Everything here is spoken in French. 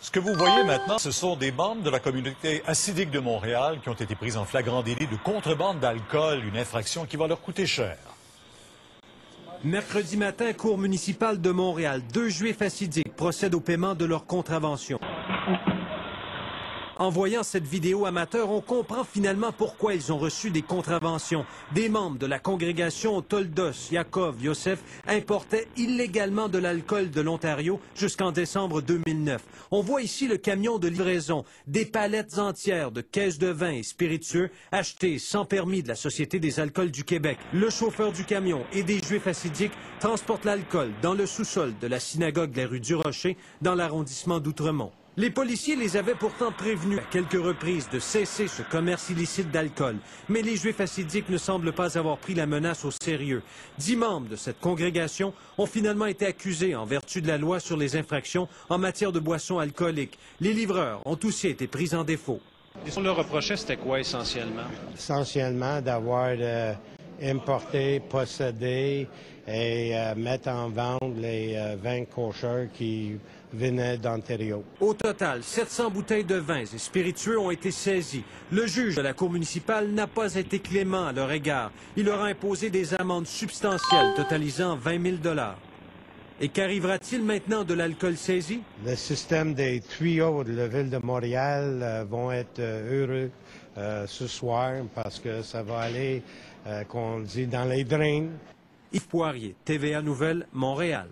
Ce que vous voyez maintenant, ce sont des membres de la communauté hassidique de Montréal qui ont été pris en flagrant délit de contrebande d'alcool, une infraction qui va leur coûter cher. Mercredi matin, cour municipale de Montréal, 2 juifs hassidiques procèdent au paiement de leur contravention. En voyant cette vidéo amateur, on comprend finalement pourquoi ils ont reçu des contraventions. Des membres de la congrégation Toldos, Yaakov, Yosef importaient illégalement de l'alcool de l'Ontario jusqu'en décembre 2009. On voit ici le camion de livraison, des palettes entières de caisses de vin et spiritueux achetées sans permis de la Société des alcools du Québec. Le chauffeur du camion et des juifs hassidiques transportent l'alcool dans le sous-sol de la synagogue de la rue du Rocher, dans l'arrondissement d'Outremont. Les policiers les avaient pourtant prévenus à quelques reprises de cesser ce commerce illicite d'alcool. Mais les Juifs hassidiques ne semblent pas avoir pris la menace au sérieux. 10 membres de cette congrégation ont finalement été accusés en vertu de la loi sur les infractions en matière de boissons alcooliques. Les livreurs ont aussi été pris en défaut. Et ce qu'on leur reprochait, c'était quoi essentiellement? Essentiellement d'avoir importé, possédé et mettre en vente les vins kosher qui venaient d'Ontario. Au total, 700 bouteilles de vins et spiritueux ont été saisies. Le juge de la cour municipale n'a pas été clément à leur égard. Il leur a imposé des amendes substantielles totalisant 20 000 $. Et qu'arrivera-t-il maintenant de l'alcool saisi? Le système des tuyaux de la ville de Montréal vont être heureux ce soir parce que ça va aller, qu'on dit, dans les drains. Yves Poirier, TVA Nouvelles, Montréal.